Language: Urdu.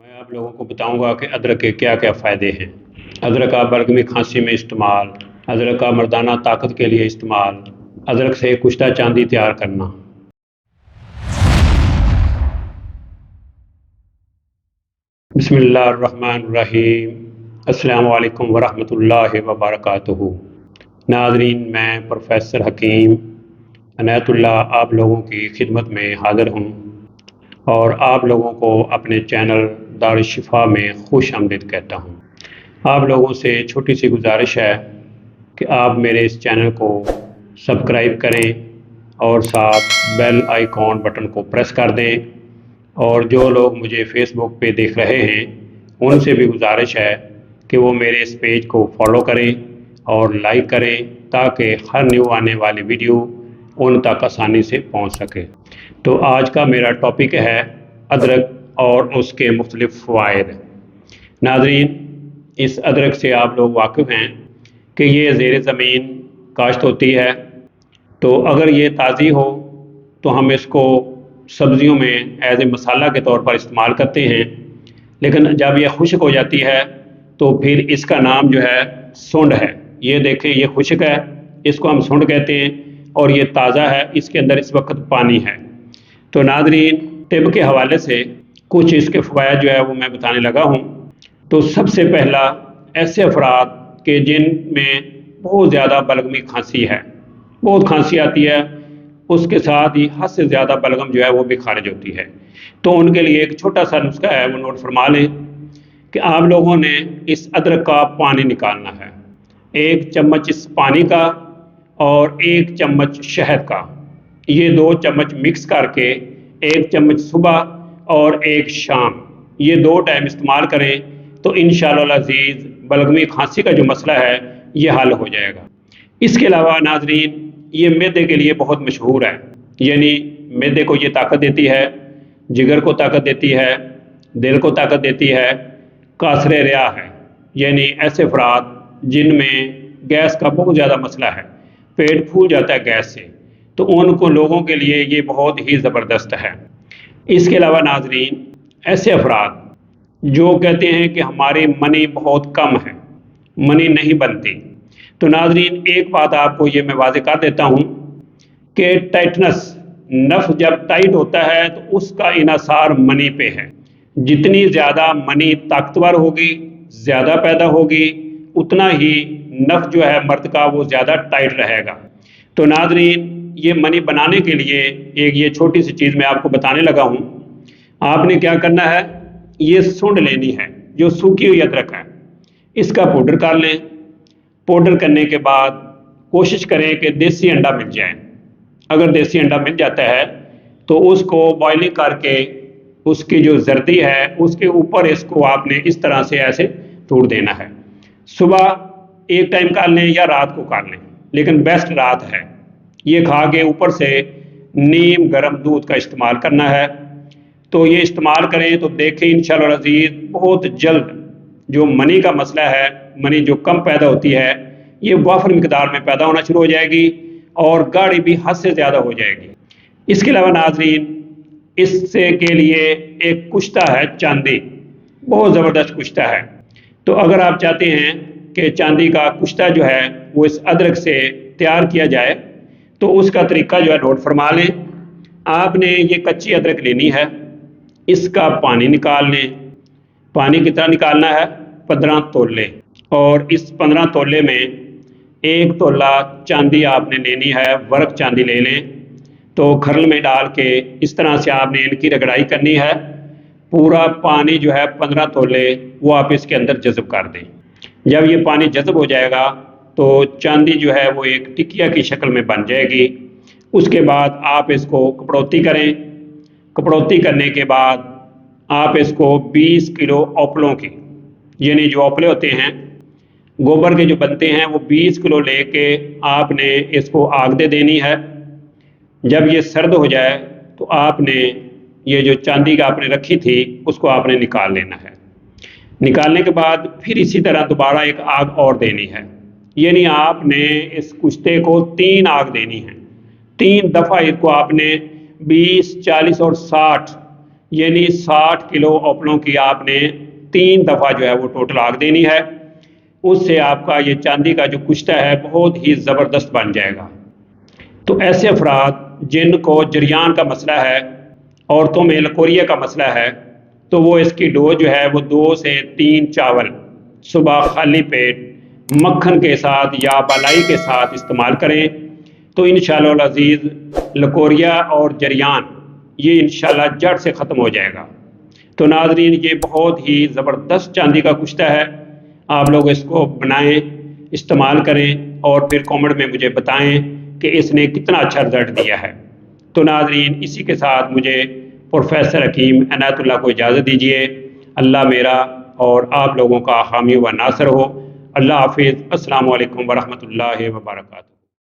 میں آپ لوگوں کو بتاؤں گا کہ ادرک کے کیا کیا فائدے ہیں۔ ادرک کا بلغمی کھانسی میں استعمال، ادرک کا مردانہ طاقت کے لیے استعمال، ادرک سے کشتہ چاندی تیار کرنا۔ بسم اللہ الرحمن الرحیم۔ السلام علیکم ورحمۃ اللہ وبرکاتہ۔ ناظرین، میں پروفیسر حکیم عنایت اللہ آپ لوگوں کی خدمت میں حاضر ہوں اور آپ لوگوں کو اپنے چینل دارالشفا میں خوش آمدید کہتا ہوں۔ آپ لوگوں سے چھوٹی سی گزارش ہے کہ آپ میرے اس چینل کو سبسکرائب کریں اور ساتھ بیل آئیکن بٹن کو پریس کر دیں، اور جو لوگ مجھے فیس بک پہ دیکھ رہے ہیں ان سے بھی گزارش ہے کہ وہ میرے اس پیج کو فالو کریں اور لائک کریں تاکہ ہر نیو آنے والی ویڈیو ان تک آسانی سے پہنچ سکے۔ تو آج کا میرا ٹاپک ہے ادرک اور اس کے مختلف فوائد۔ ناظرین، اس ادرک سے آپ لوگ واقف ہیں کہ یہ زیر زمین کاشت ہوتی ہے، تو اگر یہ تازی ہو تو ہم اس کو سبزیوں میں ایز اے مسالہ کے طور پر استعمال کرتے ہیں، لیکن جب یہ خشک ہو جاتی ہے تو پھر اس کا نام جو ہے سونڈ ہے۔ یہ دیکھیں، یہ خشک ہے، اس کو ہم سونڈ کہتے ہیں، اور یہ تازہ ہے، اس کے اندر اس وقت پانی ہے۔ تو ناظرین، طب کے حوالے سے کچھ اس کے فوائد جو ہے وہ میں بتانے لگا ہوں۔ تو سب سے پہلا، ایسے افراد کہ جن میں بہت زیادہ بلغمی کھانسی ہے، بہت کھانسی آتی ہے، اس کے ساتھ ہی حد سے زیادہ بلغم جو ہے وہ بھی خارج ہوتی ہے، تو ان کے لیے ایک چھوٹا سا نسخہ ہے، وہ نوٹ فرما لیں کہ آپ لوگوں نے اس ادرک کا پانی نکالنا ہے، 1 چمچ اس پانی کا اور 1 چمچ شہد کا، یہ 2 چمچ مکس کر کے 1 چمچ صبح اور 1 شام، یہ 2 ٹائم استعمال کریں تو انشاءاللہ العزیز بلغمی کھانسی کا جو مسئلہ ہے یہ حل ہو جائے گا۔ اس کے علاوہ ناظرین، یہ معدے کے لیے بہت مشہور ہے، یعنی معدے کو یہ طاقت دیتی ہے، جگر کو طاقت دیتی ہے، دل کو طاقت دیتی ہے، قاصر ریا ہے، یعنی ایسے افراد جن میں گیس کا بہت زیادہ مسئلہ ہے، پیٹ پھول جاتا ہے گیس سے، تو ان کو لوگوں کے لیے یہ بہت ہی زبردست ہے۔ اس کے علاوہ ناظرین، ایسے افراد جو کہتے ہیں کہ ہماری منی بہت کم ہے، منی نہیں بنتی، تو ناظرین ایک بات آپ کو یہ میں واضح کر دیتا ہوں کہ ٹائٹنس، نفس جب ٹائٹ ہوتا ہے تو اس کا انحصار منی پہ ہے۔ جتنی زیادہ منی طاقتور ہوگی، زیادہ پیدا ہوگی، اتنا ہی نفس جو ہے مرد کا وہ زیادہ ٹائٹ رہے گا۔ تو ناظرین، یہ منی بنانے کے لیے ایک یہ چھوٹی سی چیز میں آپ کو بتانے لگا ہوں۔ آپ نے کیا کرنا ہے، یہ سونڈ لینی ہے، جو سوکھی ہوئی ادرک ہے، اس کا پاؤڈر کر لیں۔ پاؤڈر کرنے کے بعد کوشش کریں کہ دیسی انڈا مل جائے، اگر دیسی انڈا مل جاتا ہے تو اس کو بوائلنگ کر کے اس کی جو زردی ہے اس کے اوپر اس کو آپ نے اس طرح سے ایسے ٹوٹ دینا ہے۔ صبح ایک ٹائم کر لیں یا رات کو کر لیں، لیکن بیسٹ رات ہے۔ یہ کھا کے اوپر سے نیم گرم دودھ کا استعمال کرنا ہے۔ تو یہ استعمال کریں تو دیکھیں انشاءاللہ العزیز بہت جلد جو منی کا مسئلہ ہے، منی جو کم پیدا ہوتی ہے، یہ وافر مقدار میں پیدا ہونا شروع ہو جائے گی اور گاڑھی بھی حد سے زیادہ ہو جائے گی۔ اس کے علاوہ ناظرین، اس سے کے لیے ایک کشتہ ہے چاندی، بہت زبردست کشتہ ہے۔ تو اگر آپ چاہتے ہیں کہ چاندی کا کشتہ جو ہے وہ اس ادرک سے تیار کیا جائے تو اس کا طریقہ جو ہے نوٹ فرما لیں۔ آپ نے یہ کچی ادرک لینی ہے، اس کا پانی نکال لیں۔ پانی کتنا نکالنا ہے، 15 تولے، اور اس 15 تولے میں 1 تولہ چاندی آپ نے لینی ہے، ورق چاندی لے لیں۔ تو کھرل میں ڈال کے اس طرح سے آپ نے ان کی رگڑائی کرنی ہے۔ پورا پانی جو ہے 15 تولے وہ آپ اس کے اندر جذب کر دیں۔ جب یہ پانی جذب ہو جائے گا تو چاندی جو ہے وہ ایک ٹکیا کی شکل میں بن جائے گی۔ اس کے بعد آپ اس کو کپڑوتی کریں۔ کپڑوتی کرنے کے بعد آپ اس کو 20 کلو اوپلوں کی، یعنی جو اوپلے ہوتے ہیں گوبر کے جو بنتے ہیں، وہ 20 کلو لے کے آپ نے اس کو آگ دے دینی ہے۔ جب یہ سرد ہو جائے تو آپ نے یہ جو چاندی کا آپ نے رکھی تھی اس کو آپ نے نکال لینا ہے۔ نکالنے کے بعد پھر اسی طرح دوبارہ ایک آگ اور دینی ہے، یعنی آپ نے اس کشتے کو 3 آگ دینی ہے۔ 3 دفعہ اس کو آپ نے 20، 40 اور 60 یعنی 60 کلو اوپلوں کی آپ نے 3 دفعہ جو ہے وہ ٹوٹل آگ دینی ہے، اس سے آپ کا یہ چاندی کا جو کشتہ ہے بہت ہی زبردست بن جائے گا۔ تو ایسے افراد جن کو جریان کا مسئلہ ہے، عورتوں میں لکوریا کا مسئلہ ہے، تو وہ اس کی ڈوز جو ہے وہ 2 سے 3 چاول صبح خالی پیٹ مکھن کے ساتھ یا بالائی کے ساتھ استعمال کریں، تو انشاءاللہ العزیز لکوریا اور جریان یہ انشاءاللہ جڑ سے ختم ہو جائے گا۔ تو ناظرین، یہ بہت ہی زبردست چاندی کا کشتہ ہے، آپ لوگ اس کو بنائیں، استعمال کریں اور پھر کامنٹ میں مجھے بتائیں کہ اس نے کتنا اچھا رزلٹ دیا ہے۔ تو ناظرین، اسی کے ساتھ مجھے پروفیسر حکیم عنایت اللہ کو اجازت دیجیے۔ اللہ میرا اور آپ لوگوں کا حامی و ناصر ہو۔ اللہ حافظ۔ السلام علیکم ورحمۃ اللہ وبرکاتہ۔